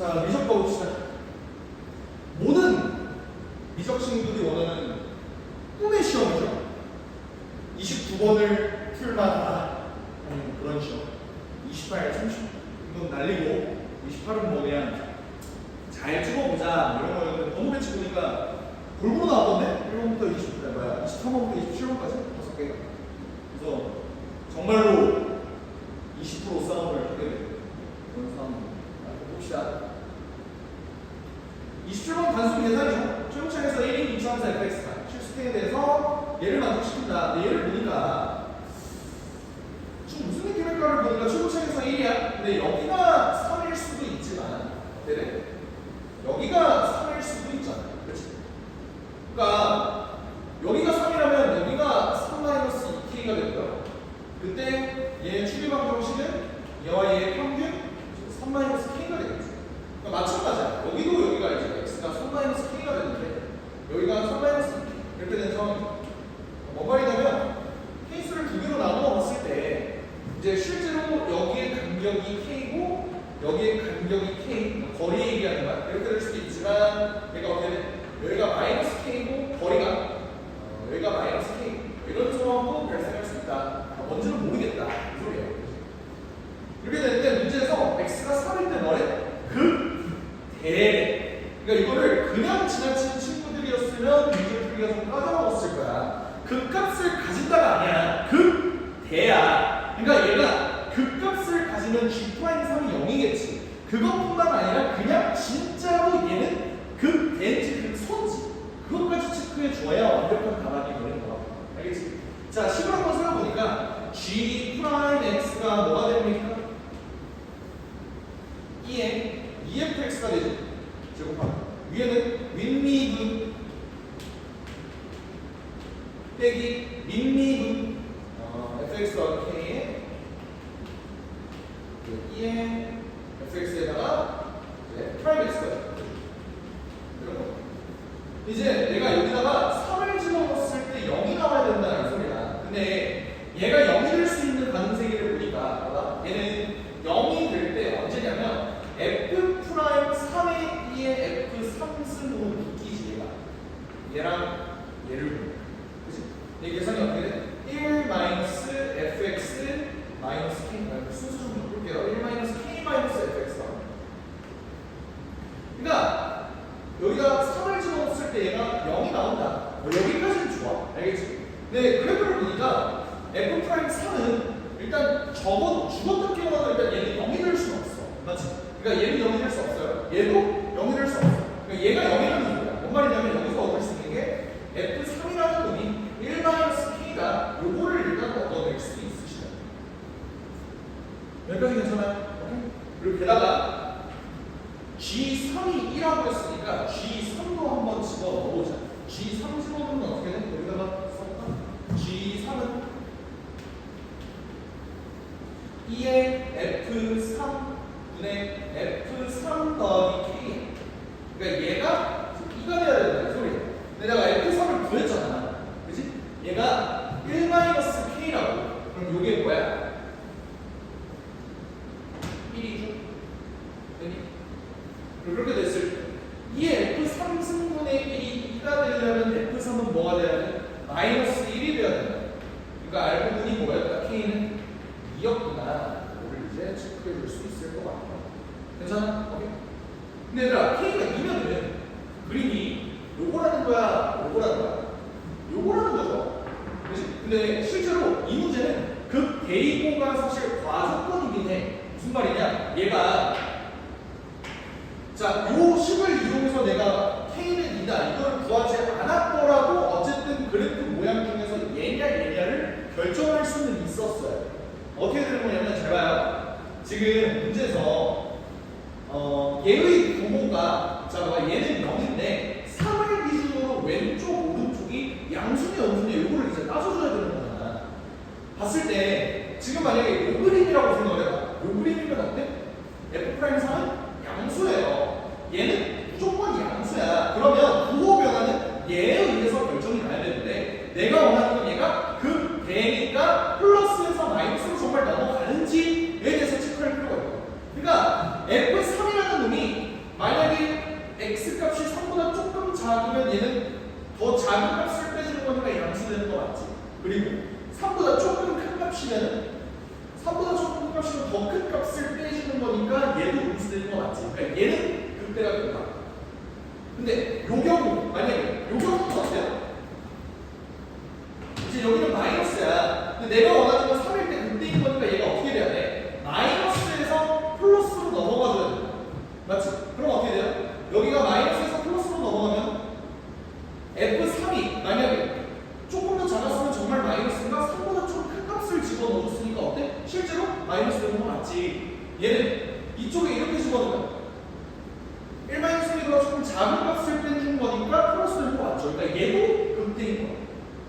자, 미적 봐봅시다. 모든 미적 친구들이 원하는 꿈의 시험이죠. 29번을 풀만하다. 그런 시험. 28, 30. 이건 날리고 28은 뭐 그냥 잘 찍어보자. 이런 거였는데 번호 배치 보니까 골고루 나왔던데? 1번부터 23번부터 27번까지 5개가. 그래서 정말로 20% 싸움을 하게 되는 그런 싸움. 봅시다. 27번 단순 계산이죠. 최고차에서 1인 2차원에서 fx가 실수태에 대해서 얘를 만족시킨다. 근데 얘를 보니까 지금 무슨 느낌일까를 보니까 최고차에서 1이야. 근데 여기가 3일 수도 있지만 네네. 여기가 3일 수도 있잖아. 그렇지? 그러니까 여기가 3이라면 여기가 3-2k가 되고요. 그때 얘의 추리방 정식은 얘와 얘의 평균 3-k가 되겠죠. 그러니까 마찬가지야. 여기도 여기가 이제 x가 3-k가 되는데 여기가 3-k 이렇게 된 상황입니다. 뭔 말이냐면 케이스를 두 개로 나누어 봤을 때 이제 실제로 여기의 간격이 k고 여기의 간격이 k 거리 얘기하는 거야. 이렇게 될 수도 있지만 얘가 어떻게 돼? 여기가 -k고 거리가 여기가 -k 이런 상황도 발생할 수 있다. 뭔지는 모르겠다. 이 소리예요. 이렇게 될 때 문제에서 x가 3일 때 뭐래? 대. 그러니까 이거를 그냥 지나친 친구들이었으면 문제 풀기가 좀 까다로웠을 거야. 그 값을 가진다가 아니야. 대야. 그러니까 얘가 그 값을 가지면 g'3이 0이겠지. 그것뿐만 아니라 그냥 진짜로 얘는 대인지 손지. 그것까지 체크해 줘야 완벽한 답안이 되는 거야. 알겠지? 자, 식으로 한번 써보니까 g'x가 뭐가 됩니까? 2fx가 되죠. 제곱하면 위에는 윗미분 빼기 밑미분 fx와 k에 2의 fx에다가 프라임 x가 이런 거. 이제 내가 여기다가 3을 집어넣었을 때 0이 나와야 된다는 소리야. 근데 얘가 0이 될 수 있는 가능성을 보니까 봐봐. 얘는 0이 될 때 언제냐면 f 프라임 3의 2의 f 3승으로 묶이지 얘랑 얘를 보니까. 그치? 이 계산이 어떻게 돼? 1 fx k 순수 좀 바꿀게요. 1 k fx가. 그러니까 여기가 3을 집어넣었을 때 얘가 0이 나온다. 여기까지는 좋아. 알겠지? 근데 그래프를 보니까 f 프라임 3은 일단 적어도 죽었던 경우는 일단 얘는 0이 될 수는 없어. 맞지? 그러니까 얘는 0이 될 수 없어요. 얘도 0이 될 수 없어. 그러니까 얘가 0이라는 거야. 뭔 말이냐면 여기서 얻을 수 있는 게 f3이라는 놈이 1-k가 요거를 일단 얻어낼 수 있으시다. 여기까지 괜찮아요? 그리고 게다가 G3이 1라고 했으니까 G3도 한번 집어 넣어보자. G3 집어넣으면 어떻게 돼? 여기다가 써볼까? G3은 2의 F3분의 F3 더하기 K. 그러니까 얘가 2가 돼야 된다는 소리야. 근데 내가 F3을 구했잖아. 그치? 얘가 1-K라고. 그럼 요게 뭐야? 1이죠? 되니? 그렇게 됐을 때 2의 F3승분의 1이 2가 되려면 F3은 뭐가 돼야 돼? -1이 돼야 된다. 그러니까 알고 보니 뭐였다? K는 2였구나. 이거를 이제 체크해 줄 수 있을 것 같아. 괜찮아? 오케이? 근데 얘들아, K가 2면은 그림이 요거라는 거야? 요거라는 거야? 요거라는 거죠. 그치? 근데 실제로 이 문제는 대이고가 사실 과조건이긴 해. 무슨 말이냐? 얘가 자, 요 식을 이용해서 내가 K는 2다 이걸 구하지 않았더라도 어쨌든 그래프 모양 중에서 얘냐를 결정할 수는 있었어요. 어떻게 되는 거냐면 잘 봐요. 지금 문제에서 얘의 부호가 자 봐봐 얘는 0인데 3을 기준으로 왼쪽 오른쪽이 양수냐 음수냐 요거를 이제 따져줘야 되는 거잖아. 봤을 때 지금 만약에 요 그림이라고 생각해봐. 요 그림이면 어때? F'3은 양수예요. 얘는 무조건 양수야. 그러면 부호 변화는 얘에 의해서 결정이 나야 되는데 내가 원하는 건 얘가 대니까 플러스에서 마이너스로 정말 넘어가는지에 대해서 체크할 필요가 있고. 그러니까 F3이라는 놈이 값이면 3보다 조금 큰 값이면 더 큰 값을 빼주는 거니까 얘도 음수되는 거 맞지? 그러니까 얘는 극대가 된다. 근데 요 경우 만약에 요 경우는 어때요? 이제 여기는 마이너스야. 근데 내가 원하는 건 3일 때 극대인 거니까 얘가 어떻게 돼야 돼? 마이너스에서 플러스로 넘어가줘야 돼. 맞지? 그럼 어떻게 돼요? 여기가 마이너스에서 플러스로 넘어가면 F3이 만약에 조금 더 작았으면 정말 마이너스인가 3보다 좀 큰 값을 집어넣어줬으니까 어때? 실제로 마이너스 되는 거 맞지? 얘는 이쪽에 이렇게 집어넣으면 1-1보다 조금 작은 값을 빼준 거니까 플러스 되는 거 맞죠? 그러니까 얘도 극대인 거야.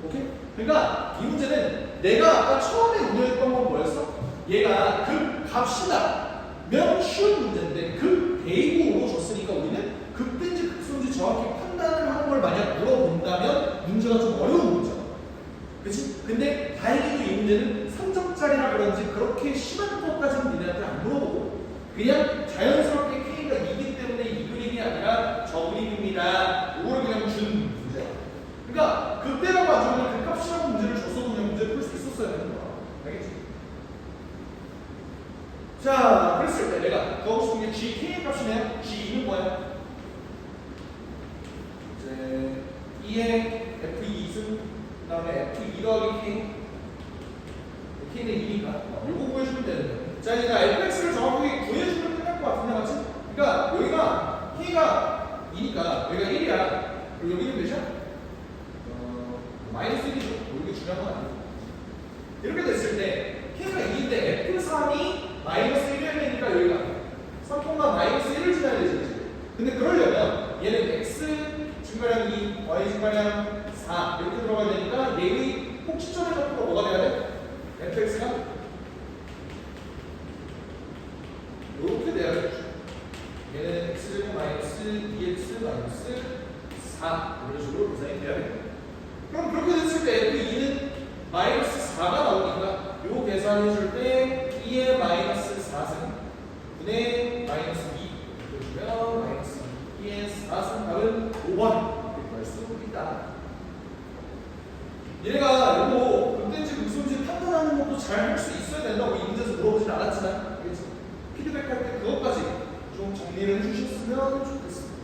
오케이? 그러니까 이 문제는 내가 아까 처음에 운영했던 건 뭐였어? 얘가 극값이다면 쉬운 문제인데 극대이고로 줬으니까 우리는 극대인지 극소인지 정확히 판단을 하는 걸 만약 물어본다면 문제가 좀 어려운 문제야. 그치? 근데 다행히도 이 문제는 3점짜리라 그런지 그렇게 심한 것까지는 니네한테 안 물어보고 그냥 자연스럽게 K가 2기 때문에 이 그림이 아니라 저 그림입니다. 이걸 그냥 준 문제야. 그러니까 극대라고 안 주면 그 값이라고 문제를 줬어도 그냥 문제를 풀 수 있었어야 되는 거야. 알겠지? 자, 그랬을 때 내가 구하고 싶은 게 GK의 값이네요. G2는 뭐야? 이제 2의 F2 2승 그 다음에 F2 더하기 K K는 2니까 요거 구해주면 되는데 자 이제 나 fx를 정확하게 구해주면 끝날 것 같은데 맞지? 그러니까 여기가 K가 2니까 여기가 1이야 그리고 여기는 몇이야? 마이너스 1이죠 이게 중요한 건 아니고 이렇게 됐을 때 K가 2인데 F3이 마이너스 1이어야 되니까 여기가 3, 마이너스 1을 지나야 되지 근데 그러려면 얘는 X 증가량 2, Y 증가량 4 이렇게 들어가야 되니까 얘의 꼭지점의 좌표가 뭐가 돼야 돼? fx가 이렇게 돼야 돼. 얘는 x제곱 마이너스 2x 마이너스 4 이런 식으로 계산이 돼야 돼. 그럼 그렇게 됐을 때 F2는 마이너스 4가 나오니까 요 계산해줄 때 2의 마이너스 4승 분의 마이너스 2 이렇게 주면 마이너스 2의 4승 답은 5번 구할 수 있다. 얘가 요거 극대인지 극소인지 판단하는 것도 잘 할 수 있어야 된다고 이 문제에서 물어보진 않았지만 알겠지? 피드백 할 때 그것까지 좀 정리를 해주셨으면 좋겠습니다.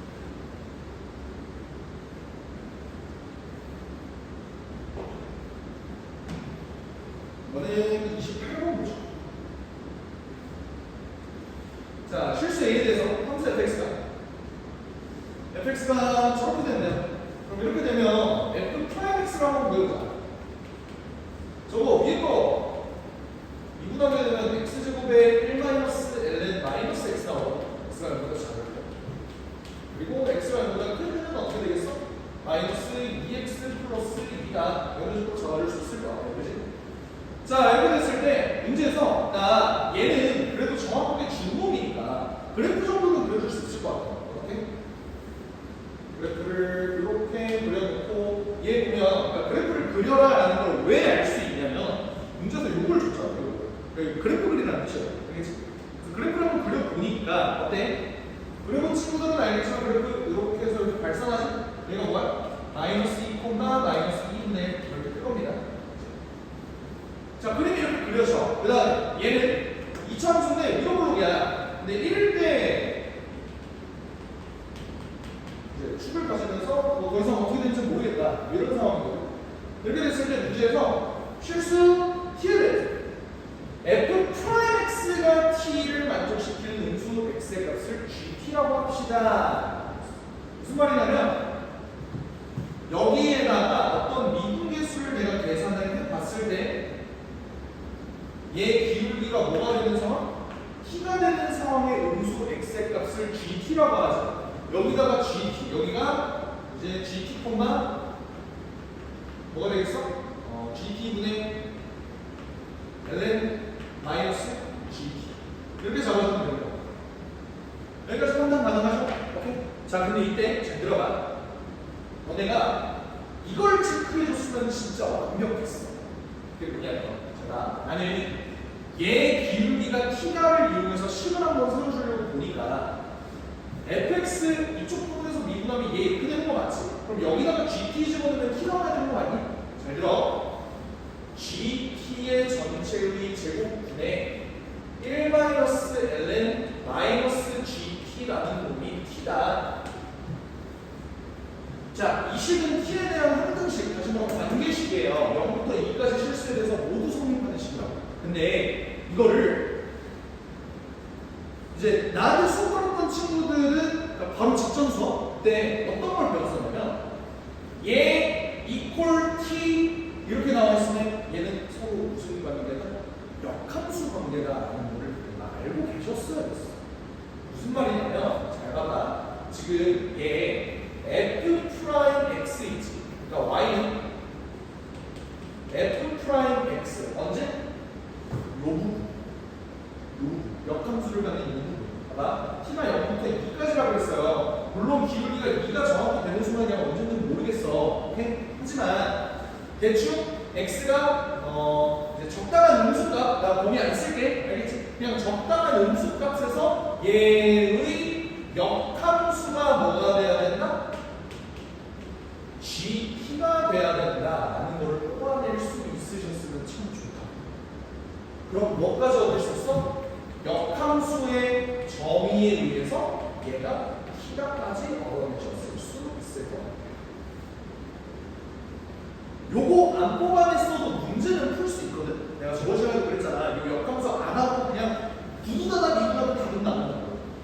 이번엔 28번 보죠. 자, 실수 A에 대해서 함수 fx가 저렇게 됐네요. 그럼 이렇게 되면 f'(x를) 한번 보여보자. 저거 위에 거 미분하게 되면 x제곱에 1-ln 마이너스 x 나오고 x가 0보다 작을 때 그리고 x가 0보다 큰 데는 어떻게 되겠어? 마이너스 2x 플러스 2다 이런 식으로 잡아줄 수 있을 거야. 그지? 자 이렇게 됐을 때 문제에서 나 얘는 그래도 정확하게 준놈이니까 그래프 정도는 그려줄 수 있을 것 같아. 어떻게? 그래프를 이렇게 그려놓고 얘 보면 그러니까 그래프를 그려라라는 걸 왜 알 수 있냐면 문제에서 요걸 줬잖아. 그래프 그리라는 뜻이야. 알겠지? 그래프를 한번 그려보니까 어때? 그려본 친구들은 알겠지만 그래프 이렇게 해서 이렇게 발산하지? 얘가 뭐야? 마이너스 2, 마이너스 2분의 1 이렇게 뜰 겁니다. 자 그림이 이렇게 그려져. 그 다음에 얘는 2차 함수인데 밀어볼록이야. 근데 1일 때 이제 축을 가지면서 더 이상 어떻게 될지 모르겠다 이런 상황이거든. 이렇게 됐을 때 문제에서 실수 T를 f'x가 t를 만족시키는 음수 x의 값을 gt라고 합시다. 무슨 말이냐면 여기에다가 어떤 미분계수를 내가 계산을 해봤을 때 얘 기울기가 뭐가 되는 상황? t가 되는 상황의 음수 x의 값을 gt라고 하죠. 여기다가 gt, 여기가 이제 gt, 뭐가 되겠어? gt분의 ln 마이너스 gt 이렇게 잡아주면 되는 거야. 여기까지 판단 가능하죠? 오케이? 자 근데 이때 잘 들어봐. 너네가 이걸 체크해줬으면 진짜 완벽했어. 그게 뭐냐면 나는 얘 기울기가 t를 이용해서 식을 한번 세워주려고 보니까 fx 이쪽 부분에서 미분하면 얘 이렇게 되는 거 맞지? 그럼 여기다가 gt 집어넣으면 t가 나야 되는 거 맞니? 잘 들어. gt의 전체 L 제곱분의 1-ln GT라는 놈이 T다. 자, 이 식은 T에 대한 항등식, 다시 말하면 관계식이에요. 0부터 2까지 실수에 대해서 모두 성립하는 식이라고. 근데 이거를 이제 나한테 수업 받았던 친구들은 바로 직전 수업 때 어떤 걸 배웠었냐면 얘 이퀄 T 이렇게 나와 있으면 얘는 서로 무슨 관계다? 역함수 관계다라는 거를 알고 계셨어야 됐어. 무슨 말이냐면 잘 봐봐. 지금 얘 f'(x) 있지. 그러니까 y는 f'(x) 언제? 요 부분. 역함수를 갖는 이 부분. 봐봐. t가 0부터 2까지라고 했어요. 물론 기울기가 2가 정확히 되는 순간이 언제는 모르겠어. 오케이? 하지만 대충 x가 이제 적당한 음수값, 나 범위 안 쓸게. 알겠지? 그냥 적당한 음수값에서 얘의 역함수가 뭐가 돼야 된다? GT가 돼야 된다라는 거를 뽑아낼 수 있으셨으면 참 좋다. 그럼 뭐까지 얻을 수 있어? 역함수의 정의에 의해서 얘가 T가까지 얻어내셨을 수 있을 것 같아요. 요거 안 뽑아냈어도 문제는 풀 수 있거든? 내가 저번 시간에 그랬잖아. 이거 역함수 안 하고 그냥 두두다다 미두다다 다 끝난다고.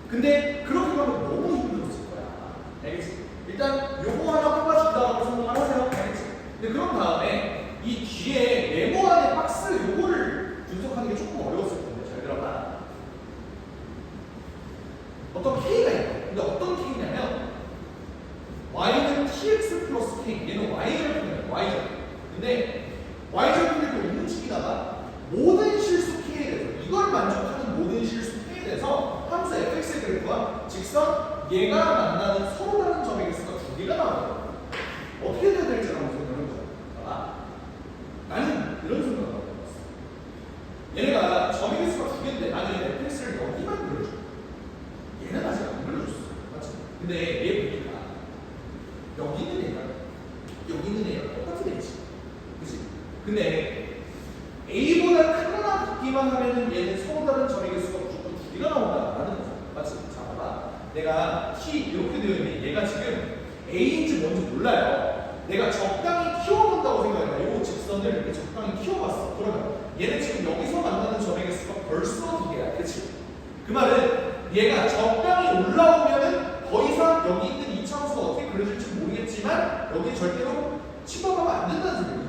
근데 그렇게 하면 너무 힘들었을 거야. 알겠지? 일단 요거 하나 뽑아준다고 생각을 하세요. 알겠지? 근데 그런 다음에 이 뒤에 메모 안에 박스 요거를 분석하는 게 조금 어려웠을 텐데 잘 들어봐. 어떤 K가 있어. 근데 어떤 K냐면 Y는 TX 플러스 K. 얘는 Y절편이야. Y절. 근데 Y절편이 움직이다가 모든 실수 K에 대해서 이걸 만족하는 모든 실수 K에 대해서 함수 fx의 그래프와 직선 얘가 만나는 서로 다른 점의 개수가 두 개가 나와요. 어떻게 돼야 될지 한번 생각을 해보자. 나는 이런 생각을 하고 있어. 얘네가 점의 개수가 두 개인데 나는 fx를 여기만 그려줘. 얘는 아직 안 그려줬어. 맞지? 근데 얘 보니까 여기 있는 애가 여기 있는 애가 똑같은 애지. 그치? 근데 A보다 크거나 같기만 하면은 얘는 서로 다른 점의 개수가 무조건 두 개가 나온다라는 거죠. 맞지? 자, 봐봐. 내가 T 이렇게 되어 있는 얘가 지금 A인지 뭔지 몰라요. 내가 적당히 키워본다고 생각해봐. 요 직선을 이렇게 적당히 키워봤어. 그러면 얘는 지금 여기서 만나는 점의 개수가 벌써 두 개야. 그치? 그 말은 얘가 적당히 올라오면은 더 이상 여기 있는 이차함수가 어떻게 그려질지 모르겠지만 여기 절대로 침범하면 안 된다는 소리예요.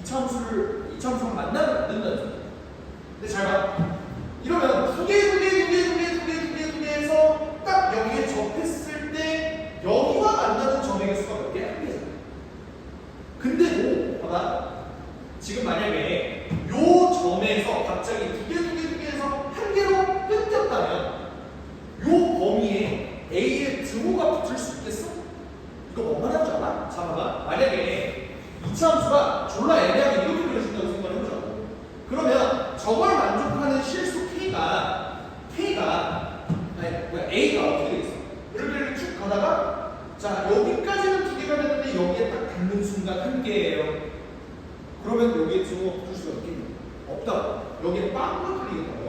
이차함수랑 만나면 안 된다는 소리예요. 근데 잘 봐. 이러면 두 개 해서 딱 여기에 접했을 때 여기와 만나는 점의 개수가 몇 개야? 한 개잖아. 근데 봐봐. 지금 만약에 요 점에서 갑자기 두 개 해서 한 개로 끊겼다면 요 범위에 A의 등호가 붙을 수 있겠어? 이거 뭔 말하는 줄 알아? 자, 봐봐. 만약에 이차함수가 졸라 애매하게 이렇게 그려진다고 생각을 해보자고. 그러면 저걸 만족하는 실수 A가 어떻게 되겠어? 이렇게 쭉 가다가 자, 여기까지는 두 개가 됐는데 여기에 딱 닿는 순간 한 개예요. 그러면 여기에 등호가 붙을 수가 있겠니? 없다고. 여기에 빵을 그리겠다고.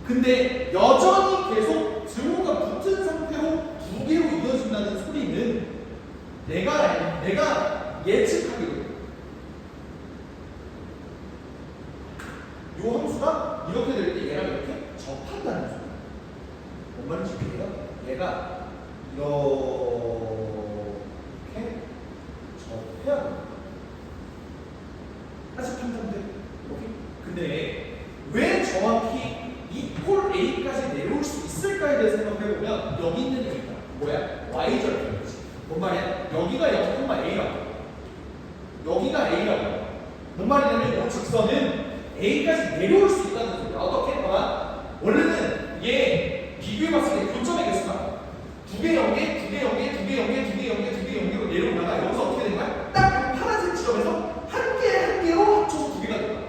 근데 여전히 계속 등호가 붙은 상태로 두 개로 이어진다는 소리는 내가 예측하기로 요 함수가 이렇게 될 때 얘랑 이렇게 접한다는 소리야. 뭔 말인지 이해해요? 얘가 이렇게 접해야 돼. 아직 판단돼. 오케이? 근데 왜 정확히 이퀄 A까지 내려올 수 있을까에 대해 생각해보면 여기 있는 얘기가 뭐야? Y절편이지. 뭔 말이야? 여기가 0,A라고. 여기가 A라고. 뭔 말이냐면 이 직선은 A까지 내려올 수 있다는 소리야. 어떻게? 봐봐. 원래는 얘 비교해봤을 때 교점의 개수가 두 개 0개 로 내려오다가 여기서 어떻게 된 거야? 딱 파란색 지점에서 한 개로 합쳐서 두 개가 된 거야.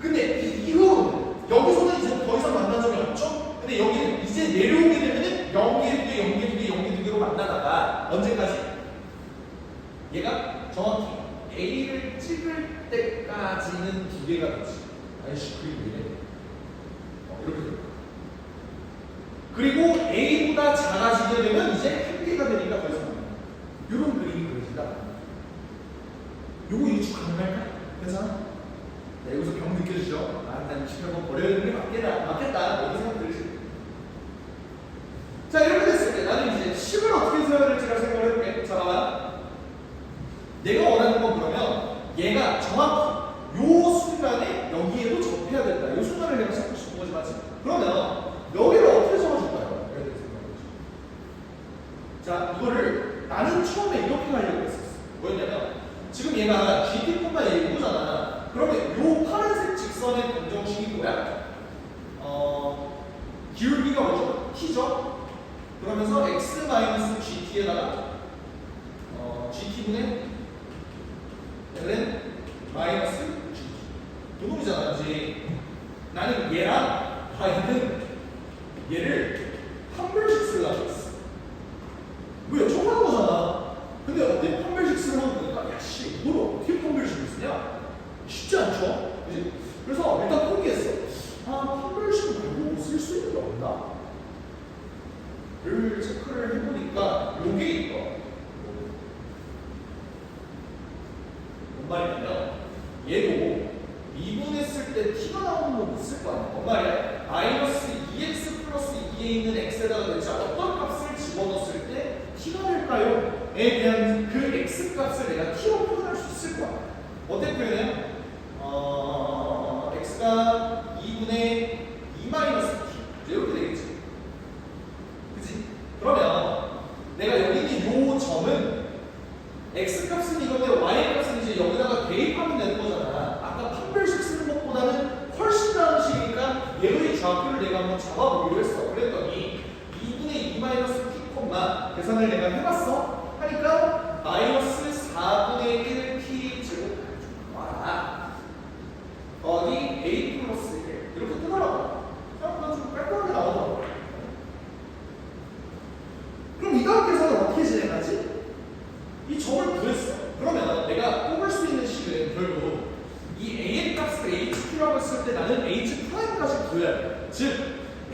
근데 이후 여기서는 이제 더 이상 만난 적이 없죠? 근데 여기는 이제 내려오게 되면은 0개, 2개로 만나다가 언제까지? 얘가 정확히 A를 찍을 때까지는 x는 2개가 되지. 아이씨, 그게 왜 이래? 이렇게 될 거야. 그리고 a보다 작아지게 되면 이제 1개가 되니까 더 이상 이런 그림이 그려진다. 요거 유추 가능할까? 괜찮아? 네, 여기서 병 느껴지죠? 아, 일단 28번 버려야 되는 게 맞겠다. 이렇게 생각 들으시죠? 자, 이렇게 됐을 때 나는 이제 10을 어떻게 써야 될지를 생각을 해볼게. 잠깐만. 내가 원하는 건 그러면 얘가 정확히 요 순간에 여기에도 접해야 된다. 요 순간을 내가 찾고 싶은 거지, 맞지? 그러면 여기를 어떻게 적어줄까요? 자, 이거를 나는 처음에 이렇게 하려고 했었어. 뭐였냐면 지금 얘가 GT,A잖아. 그러면 요 파란색 직선의 방정식이 뭐야? 기울기가 뭐죠? T죠? 그러면서 x-GT에다가 GT분의 ln 마이너스 GT 도놈이잖아, 그지? 나는 얘랑 y는 얘를 판별식 쓰려고 했어. 왜? 정하는 거잖아. 근데 어떻게 판별식 쓰려고 보니까 야씨 이걸 어떻게 판별식을 쓰냐? 쉽지 않죠? 그지? 그래서 일단 포기했어. 판별식 말고 뭐 쓸 수 있는 게 없나? 를 체크를 해보니까 요게 있더. 뭔 말이냐면 얘도 미분했을 때 t가 나오는 거 있을 거 아니야. 뭔 말이야? 마이너스 2x 플러스 2에 있는 x에다가 대체 어떤 값을 집어넣었을 때 t가 될까요? 에 대한 그 x 값을 내가 t로 표현할 수 있을 거야. 어떻게 표현해요? x가 2분의 2 마이너스 t 이렇게 되겠지. 그치? 그러면 내가 여기 있는 요 점은 x 값은 이건데 y 값은 이제 여기다가 대입하면 되는 거잖아. 아까 판별식 쓰는 것보다는 훨씬 나은 식이니까 얘의 좌표를 내가 한번 잡아보기로 했어. 그랬더니 2분의 2 마이너스 t, 계산을 내가 해봤어. 하니까 마이너스 4분의 1 t 제곱 와라. 더하기 a 플러스 1 이렇게 뜨더라고. 생각보다 좀 깔끔하게 나오더라고. 그럼 이 다음 계산은 어떻게 진행하지? 이 점을 구했어. 그러면 내가 뽑을 수 있는 식은 결국 이 a의 값을 ht라고 했을 때 나는 h'까지 구해야 돼. 즉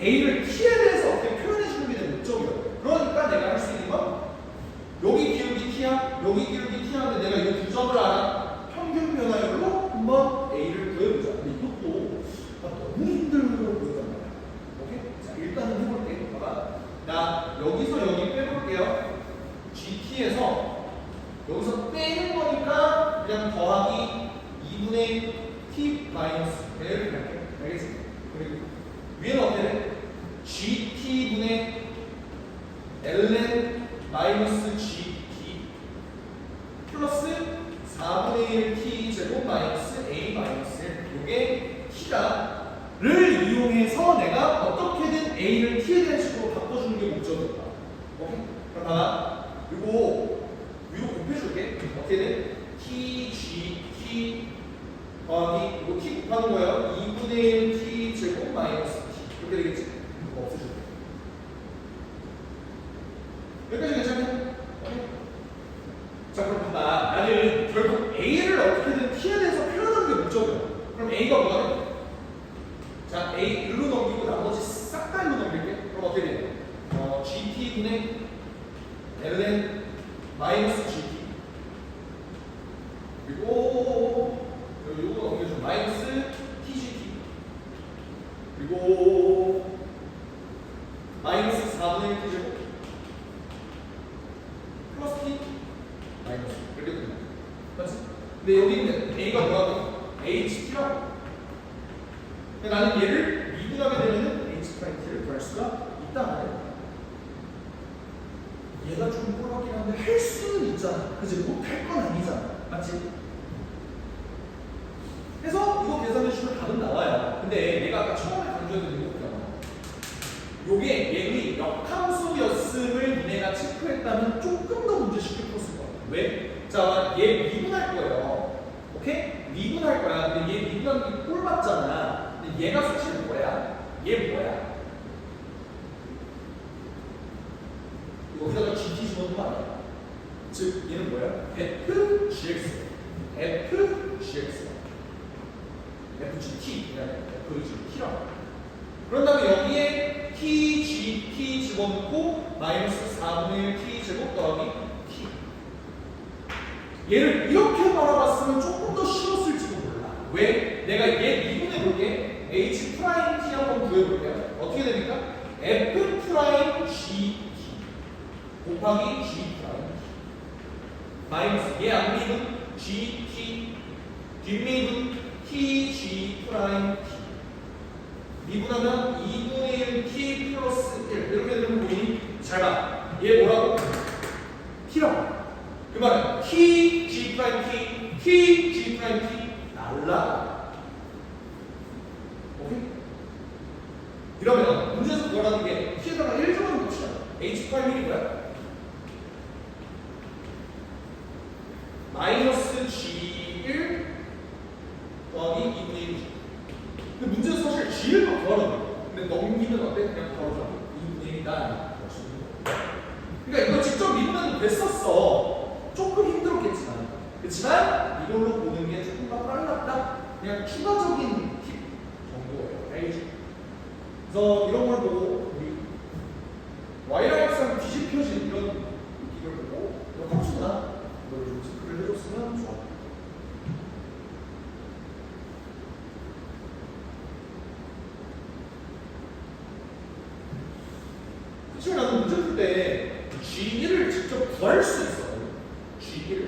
a를 t에 대해서 어떻게 표현해주는 게 내 목적이야. 그러니까 내가 할 수 있는 건 여기 기울기 t야, 여기 기울기 t야 하는데 내가 이 두 점을 알아. 평균 변화율로 한번 a를 구해보자. 근데 이것도 너무 힘들고 보였단 말이야. 오케이? 자, 일단은 해볼게. 봐봐. 나 여기서 여기 빼볼게요. GT에서 여기서 빼는 거니까 그냥 더하기 2분의 t 마이너스 이렇게 할게요. 알겠지? 그리고 위에는 어떻게 돼? GT분의 ln 마이너스 GT 플러스 4분의 1 t 제곱 마이너스 a 마이너스 1 요게 t가를 이용해서 내가 어떻게든 a를 t에 대한 식으로 바꿔주는 게 목적이다. 오케이? 그럼 봐봐. 이거 위로 곱해줄게. 어떻게 돼? t, g, t 더하기 이거 t 곱하는 거예요. 2분의 1 t 제곱 마이너스 t 이렇게 되겠지? 이거 없애줄게. 여기까지 괜찮냐? 오케이? 자, 그럼 봐봐. 나는 결국 a를 어떻게든 t에 대해서 표현하는 게 목적이야. 그럼 a가 뭐가 돼? 자, a 일로 넘기고 나머지 싹 다 일로 넘길게. 그럼 어떻게 돼? gt분의 ln 마이너스 gt 그리고 요거 넘겨줘. 마이너스 tgt 그리고 마이너스 4분의 1 t제곱 플러스 t 마이너스 이렇게 됩니다. 맞지? 근데 여기 있는 a가 뭐라고? ht라고. 나는 얘를 미분하게 되면은 h''를 구할 수가 있다 말이야. 얘가 좀 꼴밖에 한데 할 수는 있잖아. 그치? 못할 건 아니잖아. 맞지? 그래서 이거 계산해주면 답은 나와요. 근데 내가 아까 처음에 강조해드린 거 있잖아. 요게 얘의 역함수였음을 니네가 체크했다면 조금 더 문제 쉽게 풀었을 거야. 왜? 자, 얘 미분할 거예요. 오케이? 미분할 거야. 근데 얘 미분하는 게 꼴 맞잖아. 근데 얘가 사실 뭐야? 얘 뭐야? 여기다가 GT 집어넣은 거 아니야? 즉 얘는 뭐야? FGX FGX FGT T라고. 그런 다음에 여기에 T 집어넣고 마이너스 4분의 1 T 제곱 더하기 T. 얘를 이렇게 바라봤으면 조금 더 쉬웠을지도 몰라. 왜? 내가 얘 미분해볼게. H 프라임 T 한번 구해볼게요. 어떻게 됩니까? F 프라임 G T 곱하기 G 프라임 T 마이너스 얘 앞미분 G T 뒷미분 T G 프라임 T 미분하면 2분의 1 T 플러스 1 이렇게 되는 보이니? 잘 봐. 얘 뭐라고? T라고. 그 말은 T G 프라임 T T G 프라임 T 날라. 오케이? 이러면 문제에서 구하라는 게 T에다가 1 들어가는 값이야. H 프라임 1이 뭐야? 마이너스 G1 더하기 2분의 1이지. 근데 문제는 사실 G1만 구하라는 거야. 근데 넘기면 어때? 그냥 바로 잡아. 2분의 1이다. 그러니까 이거 직접 미분은 됐었어. 조금 힘들었겠지만. 그렇지만 이걸로 보는 게 조금 더 빨랐다. 그냥 추가적인 팁 정도예요. 알겠죠? 그래서 이런 걸 보고 우리 Y라이크상 뒤집혀진 이런 이걸 보고 이거 함수구나. 이걸 좀 체크를 해줬으면 좋아. 사실 나는 문제 풀 때 G1을 직접 구할 수 있어. G1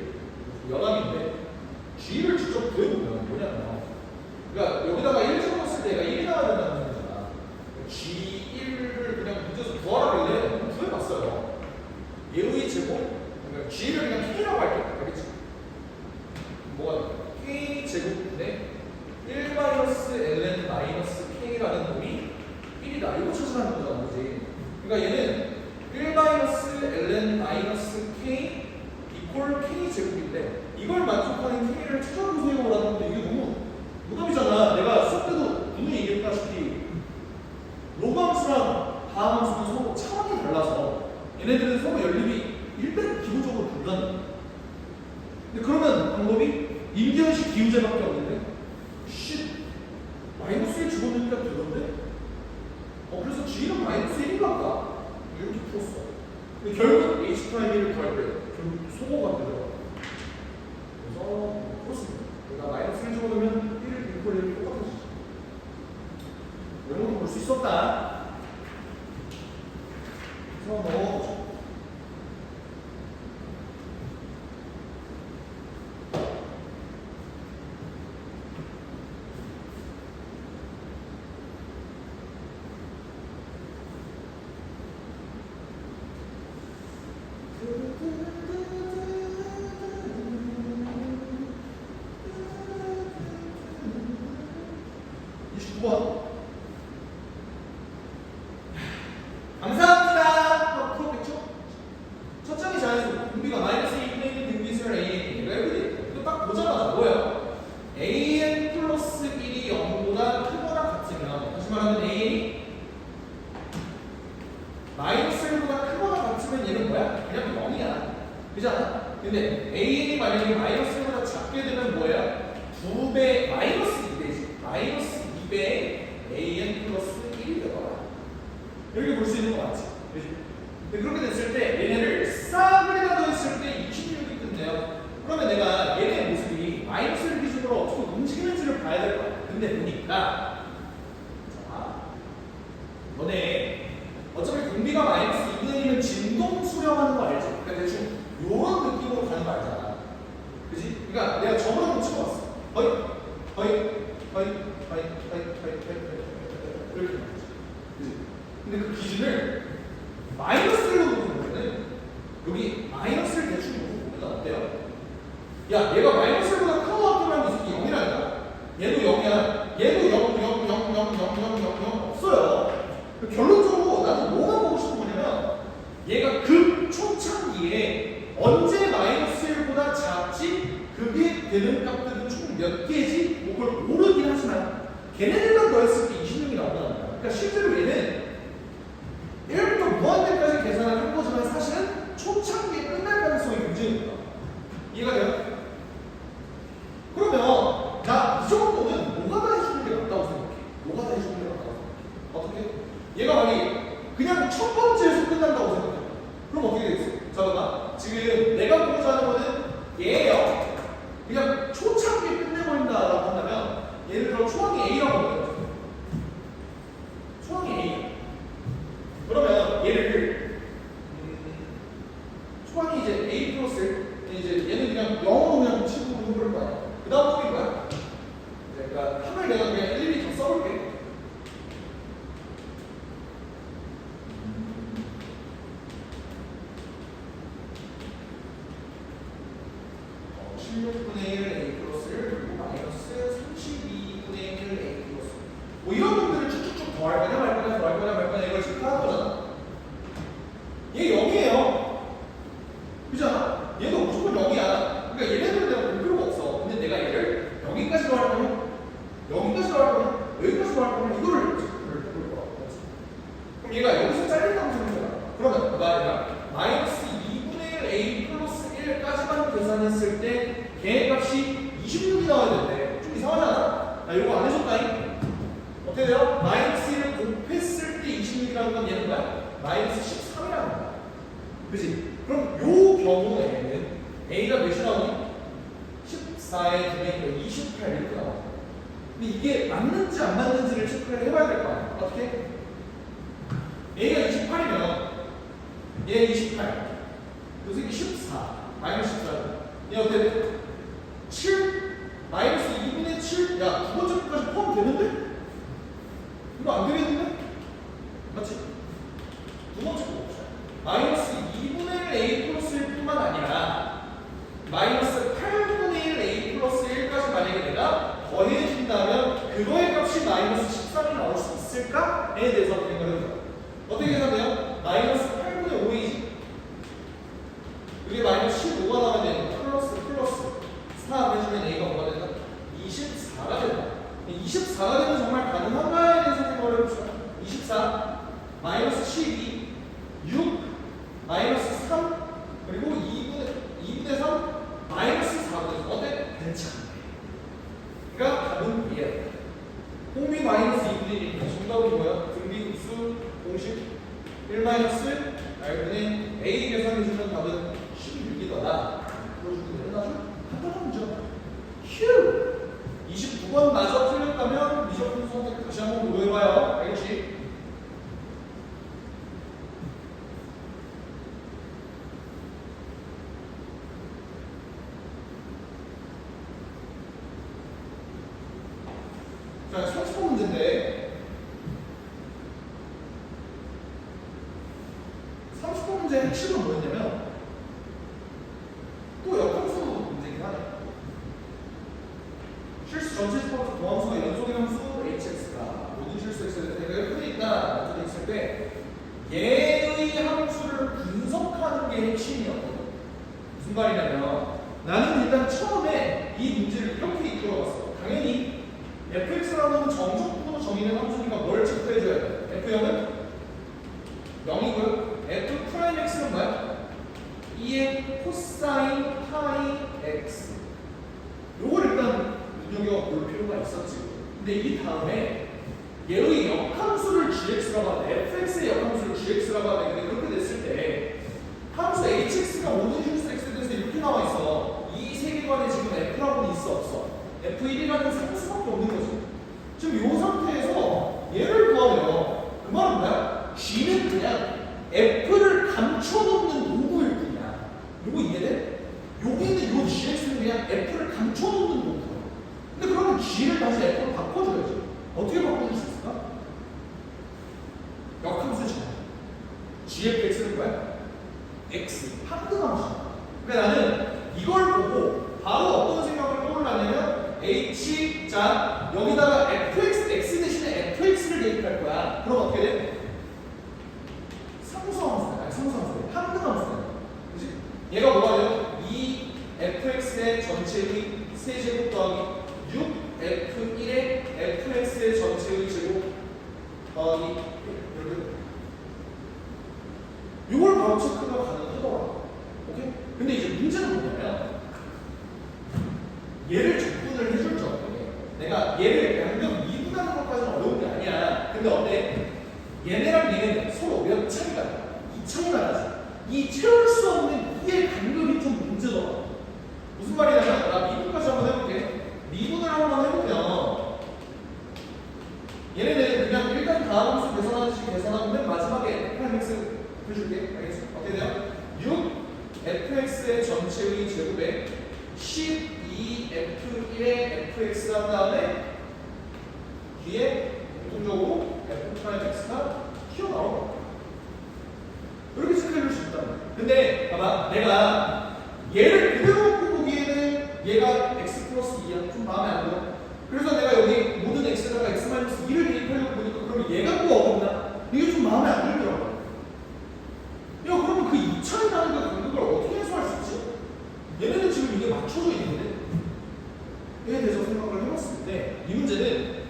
연합인데 G를 직접 구해보면 뭐냐면, 그러니까 여기다가 1 집어넣었을 때 얘가 1이 나와야 된다는 거잖아. G1을 그냥 문제에서 구하라길래 구해봤어요. 얘의 제곱, 그러니까 G를 그냥 K라고 할게. 알겠지? 뭐가 K 제곱인데 1 마이너스 ln 마이너스 K라는 놈이 1이다. 이거 찾으라는 거잖아, 그지? 그러니까 얘는 1 마이너스 ln 마이너스 K 이퀄 K 제곱인데 이걸 만족하는 K를 찾아보세요라는 건데 이게 너무 무덤이잖아. 내가 수업 때도 분명히 얘기했다시피 로그함수랑 다함수는 서로 차원이 달라서 얘네들은 서로 연립이 일단 기본적으로 불가능해. 근데 그러면 방법이 임계현식 기우제밖에 없는데 쉿 마이너스 1 집어넣으니까 되던데? 그래서 G는 마이너스 1인가 보다. 이렇게 풀었어. 근데 결국 H 프라임 1을 구할 때 결국 소거가 되더라고. 그래서 그렇습니다. 내가 마이너스 1 집어넣으면 1을 1을 똑같아지지. 이런 것도 볼 수 있었다. 그래서 넣어보죠. 감사합니다. 풀었겠죠? 첫 장이 자연수 공비가 마이너스 2분의 1 등비수열 AN 이거 딱 보자마자 뭐예요? AN 플러스 1이 0보다 크거나 같으면, 다시 말하면 AN이 마이너스 1보다 크거나 같으면 얘는 뭐야? 그냥 0이야. 그잖아? 근데 AN이 만약에 마이너스 1보다 작게 되면 뭐예요? 2배 마이너스 2배지. 마이너스 2배의 AN 플러스 1이 되더라. 이렇게 볼 수 있는 거 맞지? 그렇지? 근데 그렇게 됐을 때 얘네를 싹을에다 더했을 때 26이 끝내요. 그러면 내가 얘네 모습이 마이너스를 기준으로 어떻게 움직이는지를 봐야 될 거야. 근데 보니까 자, 너네 어차피 공비가 마이너스 2분의 1이면 진동 수렴하는 거 알지? 그러니까 대충 요런 느낌으로 가는 거 알잖아. 그지? 그러니까 내가 저걸 한번 찍어봤어. 허이 이렇게 말이지. 그지? 근데 그 기준을 마이너스로 보면은 여기 마이너스를 대충 보면 어때요? 야, 얘가 마이너스보다 큰 거 같으면 이 새끼 0이라니까? 얘도 0이야. 얘도 0 없어요. 결론적으로 나도 뭐가 보고 싶은 거냐면 얘가 초창기에 언제 마이너스 1보다 작지? 그게 되는 값들은 총 몇 개지? 뭐 그걸 모르긴 하지만 걔네들만 더했을 때 26이 나온다는 거야. 그러니까 실제로 얘는 1부터 무한대까지 계산을 한 거지만 사실은 초창기에 끝날 가능성이 굉장히 높다. 이해가 돼요? 그러면 나 이 정도는 뭐가 다 초항이 A라고 해요. 초항이 A야. 그러면 얘를 초항이 이제 A 플러스 이제 얘는 그냥 0으로 그냥 치고 해볼 거야. 그 다음 폭이 뭐야? 그러니까 함을 내가 그냥 일일이 더 써볼게. 16분의 1 A 플러스를 그리고 마이너스 32분의 1 A 플러스 뭐 이런 놈들을 쭉쭉쭉 더할 거냐 말 거냐 더할 거냐 말 거냐 이걸 지금 하는 거잖아. 얘 0이에요. 그잖아? 얘도 무조건 0이야. 그러니까 얘네들은 내가 볼 필요가 없어. 근데 내가 얘를 여기까지 더할 거냐 여기까지 더할 거냐 여기까지 더할 거냐 이거를 해볼 거야. 그럼 얘가 여기서 잘린다고 생각해봐. 그러면 얘가 마이너스 2분의 1 A 플러스 1까지만 계산했을 때 걔값이 26이 나와야 되는데 좀 이상하잖아? 나 이거 안 해줬다잉? 어떻게 돼요? 마이너스 1을 곱했을 때 26이라는 건 얘는 뭐야? 마이너스 13이라는 거야. 그치? 그럼 요 경우에는 A가 몇이 나오니? 14에 두개 28 이렇게 나와. 근데 이게 맞는지 안 맞는지를 체크를 해봐야 될 거 아니야? 어떻게? A가 28이면 얘 28, 요 새끼 14, 마이너스 14. 얘 어때 돼? 7, 마이너스 2분의 7. 야, 두 번째 끝까지 포함되는데? 이거 안 되겠는데? 맞지? 두 번째 거 봅시다. 마이너스 2분의 1 A 플러스 1뿐만 아니라 마이너스 8분의 1 A 플러스 1까지 만약에 내가 더해준다면 그거의 값이 마이너스 13이 나올 수 있을까에 대해서 생각을 해보자. 어떻게 계산돼요? 마이너스 8분의 5이지. 이게 마이너스 15가 나오면 되니까 플러스 4 해주면 A가 뭐가 된다? 24가 된다. 24가 되면 정말 가능한가에 대해서 생각을 해봅시다. 24 마이너스 12 6 마이너스 3 그리고 2분의 3 마이너스 4분의 3 어때? 괜찮네. 그러니까 답은 얘야. 공비 마이너스 2분의 1이니까 정답은 뭐야? 등비급수 공식 1 마이너스 R분의 A 계산해주면 답은 16이더라. 보여주면 되나? 간단한 문제야. 휴! 29번 마저 틀렸다면 미적분 선택 다시 한번 노려봐요. 알겠지? 자, 30번 문제인데 30번 문제의 핵심은 뭐였냐면 또 역함수 문제긴 하네. 실수 전체 스포츠 도함수가 연속의 함수 hx가 모든 실수 x에 대해 흔히 있다 라고 했을 때 얘의 함수를 분석하는 게 핵심이었거든. 무슨 말이냐면 나는 일단 처음에 이 문제를 이렇게 이끌어봤어. 당연히 fx라는 정적분으로 정의된 함수니까 뭘 체크해줘야 돼? f0은 0이고요. f'x는 뭐야? 2의 코사인 파이 x. 요걸 일단 눈여겨볼 필요가 있었지. 근데 이 다음에 얘의 역함수를 gx라고 하는데 fx의 역함수를 gx라고 하는데 그렇게 됐을 때 함수 hx가 모든 실수 x에 대해서 이렇게 나와 있어. 이 세계관에 지금 f라고는 있어 없어? f1이라는 상수밖에 없는 거지. 지금 이 상태에서 얘를 구하면 그 말은 뭐야? g는 그냥 f를 감춰놓는 도구일 뿐이야. 이거 이해돼? 여기 있는 요 gx는 그냥 f를 감춰놓는 도구야. 근데 그러면 g를 다시 f로 바꿔줘야지. 어떻게 바꿔줄 수 있을까? 역함수잖아. gfx는 뭐야? x 항등함수. 그러니까 나는 이걸 보고 바로 어떤 생각을 떠올랐냐면 h 자 여기다가 fx x 대신에 fx를 대입할 거야. 그럼 어떻게 돼? 상수함수야. 아니 상수함수야. 항등함수야. 그렇지? 얘가 뭐가 돼요? 2 fx의 전체의 세제곱 더하기 6f1의 fx의 전체의 제곱 더하기 이렇게. 이걸 바로 체크가 가능하더라. 오케이? 근데 이제 문제는 뭐냐면 얘를 적분을 해줄 적에 내가 얘를 양변 미분하는 것까지는 어려운 게 아니야. 근데 어때? 얘네랑 얘네는 서로 몇 차이가 나? 2차이가 나지. 이 채울 수 없는 이의 간격이 좀 문제더라. 무슨 말이냐면 나 미분까지 한번 해볼게. 미분을 한번 해보면 얘네는 그냥 일단 다음 함수 계산하듯이 계산하면 맨 마지막에 fx 해줄게. 알겠어? 어떻게 돼요? 6 fx의 전체의 제곱에 12f1의 fx가 한 다음에 뒤에 공통적으로 f'(x가 튀어나온 거야. 이렇게 체크해 줄 수 있단 말이야. 근데 봐봐, 내가 얘를 그대로 놓고 보기에는 얘가 x 플러스 2야. 좀 마음에 안 들어. 그래서 내가 여기 모든 x에다가 x 마이너스 2를 대입하려고 보니까 그러면 얘가 뭐 어렵나? 이게 좀 마음에 안 들더라고. 야, 그러면 그 2차이 나는 그 간극을 어떻게 해소할 수 있지? 얘네는 지금 이게 맞춰져 있는데? 에 대해서 생각을 해봤을 때 이 문제는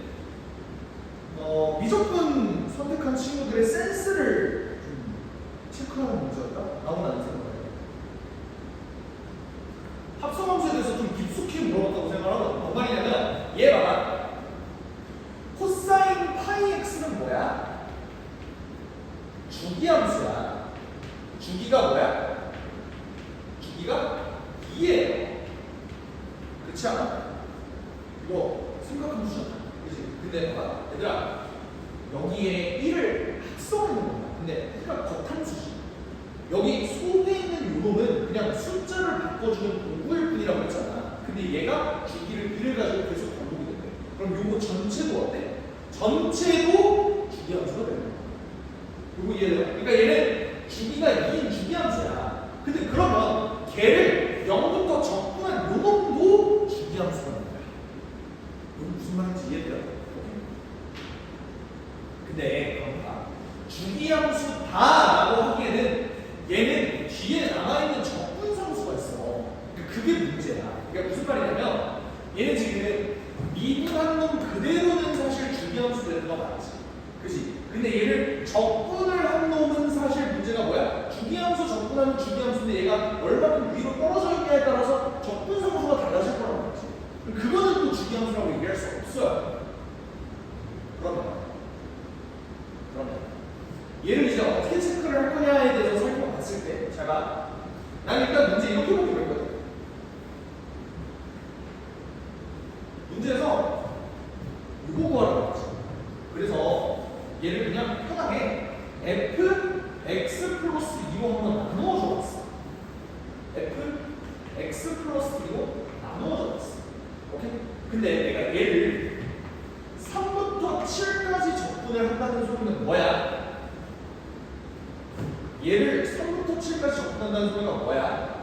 미적분 선택한 친구들의 센스를 좀 체크하는 문제였다? 라고 나는 생각해요. 합성함수에 대해서 좀 깊숙이 물어봤다고 생각하거든. 뭔 말이냐면 얘 봐봐. 코사인 파이 x는 뭐야? 주기함수야. 주기가 뭐야? 주기가 2예요. 그렇지 않아? 이거 생각하면 주잖아. 그치? 근데 봐봐. 얘들아, 여기에 1을 합성하는 거야. 근데 1가 겉함수지. 여기 속에 있는 요놈은 그냥 숫자를 바꿔주는 도구일 뿐이라고 했잖아. 근데 얘가 주기를 1을 가지고 계속 반복이 된대. 그럼 요거 전체도 어때? 전체도 주기함수가 되는 거야. 요거 이해돼요? 그러니까 얘는 주기가 2인 주기함수야. 근데 그러면 걔를 0부터 적분한 요놈도 주기함수가 되는 거야. 이거 무슨 말인지 이해돼요? 근데 그런가? 주기함수다라고 하기에는 얘는 뒤에 남아있는 적분상수가 있어. 그게 문제야. 그러니까 무슨 말이냐면 얘는 지금 미분한 놈 그대로는 사실 주기함수 되는 거 맞지? 그치? 근데 얘를 적분을 한 놈은 사실 문제가 뭐야? 주기함수 적분하는 주기함수인데 얘가 얼마큼 위로 떨어져 있냐에 따라서 적분상수가 달라질 거란 말이지. 그거는 또 주기함수라고 얘기할 수 없어요. 그러면 얘를 이제 어떻게 체크를 할 거냐에 대해서 살펴봤을 때 제가 난 일단 문제 이렇게 보기로 했거든. 문제에서 이거 구하라고 했지. 그래서 얘를 그냥 편하게 f x 플러스 2로 한번 나누어 줘봤어. f x 플러스 2로 나누어 줘봤어. 오케이? 근데 내가 얘를 3부터 7까지 적분을 한다는 소리는 뭐야? 얘를 3부터 7까지 적분한다는 소리가 뭐야?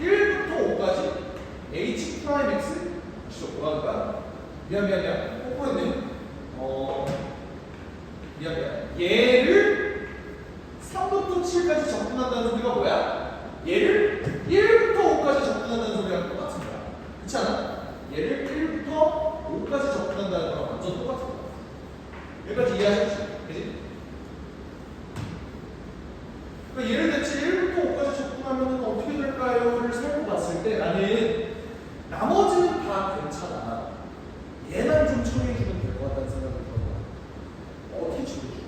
1부터 5까지 h 프라임 x 뭐 하는 거야? 미안 뽀뽀했네. 미안 얘를 3부터 7까지 적분한다는 소리가 뭐야? 얘를 1부터 5까지 적분한다는 소리랑 똑같은 거야. 그렇지 않아? 얘를 1부터 5까지 적분한다는 거랑 완전 똑같은 거야. 여기까지 이해하셨지? 그치? 그러니까 얘를 대체 1부터 5까지 적분하면 어떻게 될까요?를 살펴봤을 때 나는 나머지는 다 괜찮아. 얘만 좀 처리해주면 될 것 같다는 생각이 들어. 어떻게 처리해줄까?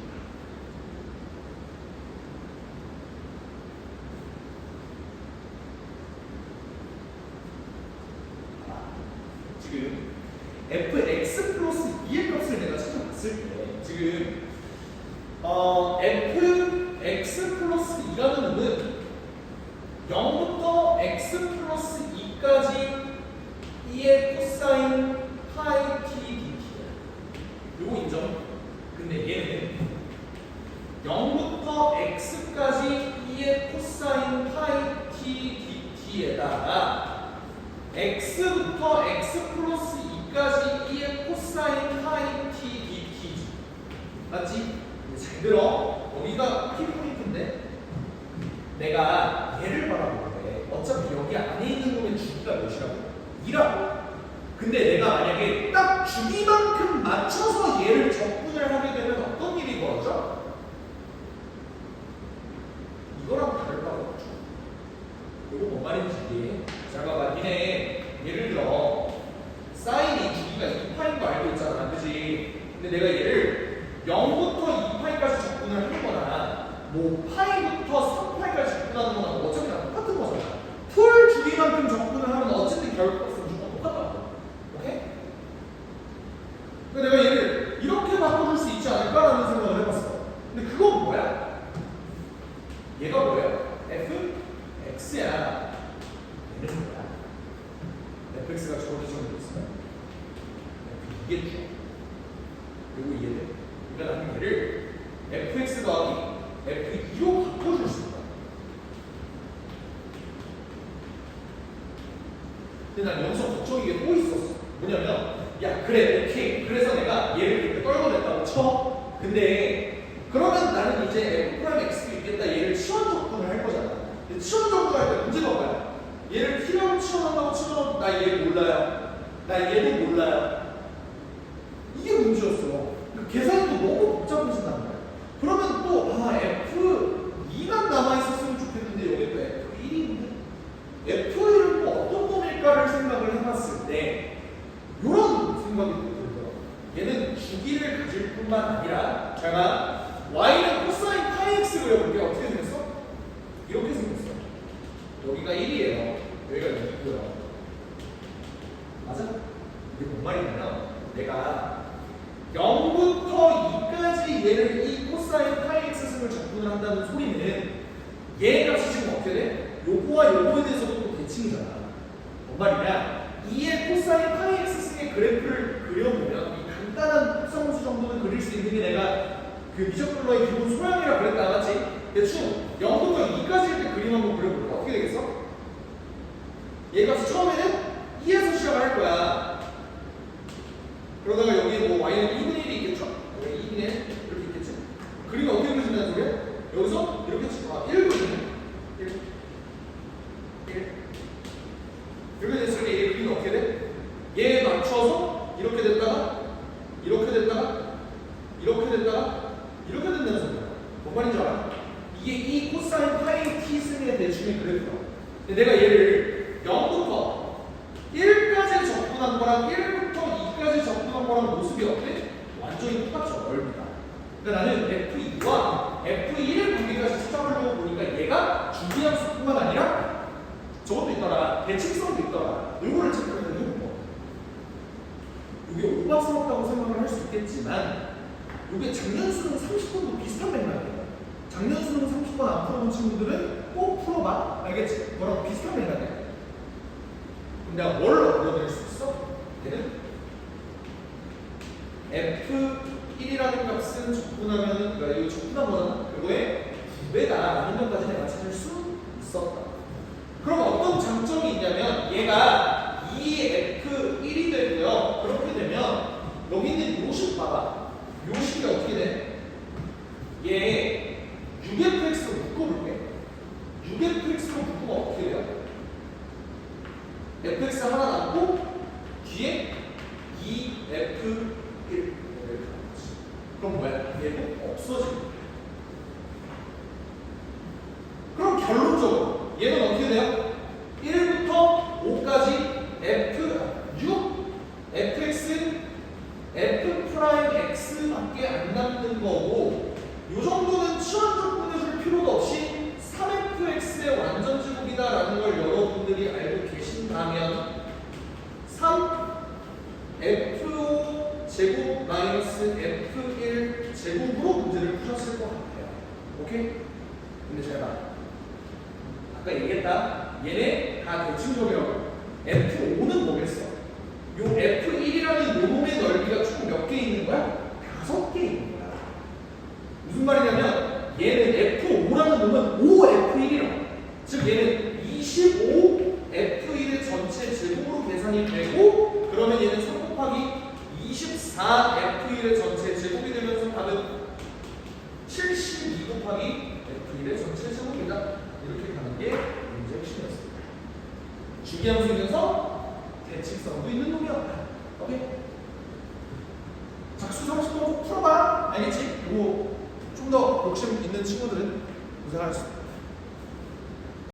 지금 fx 플러스 2의 값을 내가 찾아봤을 때 지금 fx 플러스 2라는 놈은 0부터 x 플러스 2까지 2의 코사인 파이 t dt야. 요거 인정? 근데 얘는 0부터 x까지 2의 코사인 파이 t dt에다가 x부터 x 플러스 2까지 2의 코사인 파이 t dt 맞지? 잘 들어. 여기가 키포인트인데 내가 얘를 바라보는데 어차피 여기 안에 있는 놈의 주기가 몇이라고? 2라고. 근데 내가 만약에 딱 주기만큼 맞춰서 얘를 적분을 하게 되면 어떤 일이 벌어져? 이거랑 다를 바가 없죠. 이거 뭔 말인지 이해해? 자, 봐봐. 니네 예를 들어 사인이 주기가 2파인 거 알고 있잖아. 그치? 근데 내가 얘를 0부터 2파이까지 적분을 하는 거나 뭐 파이부터 3파이까지 적분하는 거나 어차피 다 똑같은 거잖아. 풀 주기만큼 적분을 하면 어쨌든 결과값은 무조건 똑같다고. 오케이? 만들 수 있지 않을까라는 생각을 해봤어. 근데 그건 뭐야? 얘가 뭐예요? fx야. 얘는 뭐야? fx가 저렇게 정해졌어요. 이게 쭉. 그리고 이해돼? 그러니까 나는 얘를 fx 더하기 f2로 바꿔줄 수 있다. 근데 난 여기서 걱정이 게 또 있었어. 뭐냐면, 야, 그래, 오케이. 그래서 내가 얘를 이렇게 떨궈냈다고 쳐. 근데, 그러면 나는 이제 f'(x도) 있겠다. 얘를 치환 적분을 할 거잖아. 근데 치환 적분할 때 문제가 뭐야? 얘를 t라고 치환한다고 치면, 나 얘 몰라요. 나 얘도 몰라요. 이게 문제였어. 그 계산도 너무 복잡해진단 말이야. 그러면 또, f2만 남아있었으면 좋겠는데, 여기 또 f1인데? f1은 또 어떤 놈일까를 생각을 해봤을 때 이런 생각이 들더라고요. 얘는 주기를 가질 뿐만 아니라 제가 y는 코사인 파이 x 그려볼게요. 어떻게 생겼어? 이렇게 생겼어. 여기가 1이에요. 여기가 2고요. 맞아? 이게 뭔 말이냐면 내가 0부터 2까지 얘를 이 코사인 파이 x 승을 적분을 한다는 소리는 얘 값이 지금 어떻게 돼? 요거와 요거에 대해서도 또 대칭이잖아. 뭔 말이냐? 2의 코사인 파이 x 승의 그래프를 그려보면 이 간단한 합성함수 정도는 그릴 수 있는 게 내가 그 미적분로의 기본 소양이라 그랬다, 맞지? 대충 0부터 2까지일 때 그림 한번 그려볼까? 어떻게 되겠어? 얘 값이 처음에는 2에서 시작을 할 거야. 그러다가 여기 뭐 y는 2분의 1이 있겠죠? 여기 2분의 1 이렇게 있겠지? 그림이 어떻게 그려진다는 소리야? 여기서 이렇게 치고 1분의 1 이렇게 됐을 때 얘 그림이 어떻게 돼? 얘에 맞춰서 이렇게 됐다가 이렇게 됐다가 이렇게 됐다가 이렇게 된다는 소리야. 뭔 말인지 알아? 이게 이 코사인 파이 t 승의 대충의 그래프야. 근데 내가 얘를 0부터 1까지 접근한 거랑 1부터 2까지 접근한 거랑 모습이 어때? 완전히 똑같죠. 넓이가. 그러니까 나는 f2와 f1의 관계까지 찾아보려고 보니까 얘가 주기함수뿐만 아니라 저것도 있더라. 대칭성도 있더라. 이거를 체크해보는 거. 이게 오박스럽다고 생각을 할 수 있겠지만 이게 작년 수능 30번도 비슷한 맥락이에요. 작년 수능 30번 안 풀어본 친구들은 꼭 풀어봐. 알겠지? 그거랑 비슷한 맥락이야. 그럼 내가 뭘 얻어낼 수 있어? 얘는 f1이라는 값은 적분하면, 그러니까 이거 적분한 거잖아. 그거에 2배다 라는 것까지 내가 찾을 수 있었다. 그럼 어떤 장점이 있냐면 얘가 2f1이 되고요. 그렇게 되면 여기 있는 요식 봐봐. 요식이 어떻게 돼? 얘 6fx로 묶어볼게. 6fx로 묶으면 어떻게 돼요? fx 하나 남고 뒤에 2f1 그럼 뭐야? 얘도 없어지고. 그럼 결론적으로 얘는 어떻게 돼요? 1부터 5까지 fx f'x밖에 안 남는 거고, 요 정도는 치환적 분해줄 필요도 없이 3fx의 완전 제곱이다라는 걸 여러분들이 알고 계신다면 3f5 제곱 마이너스 f1 제곱으로 문제를 푸셨을 것 같아요. 오케이? 근데 잘 봐. 아까 얘기했다. 얘네 다 대칭적이라고. f5는 뭐겠어? 요 f1이라는 요 놈의 넓이가 총 몇 개 있는 거야? 5개 있는 거야. 무슨 말이냐면 얘는 f5라는 놈은 5f1이라고. 즉 얘는 25f1의 전체 제곱으로 계산이 되고, 그러면 얘는 3 곱하기 24f1의 전체 제곱이 되면서 답은 72 곱하기 f1의 전체 제곱이다. 이렇게 가는 게 문제 핵심이었습니다. 주기함수이면서 대칭성도 있는 놈이었다. 오케이? 작수 30번 꼭 풀어봐. 알겠지? 그리고 좀 더 욕심 있는 친구들은 고생하셨습니다.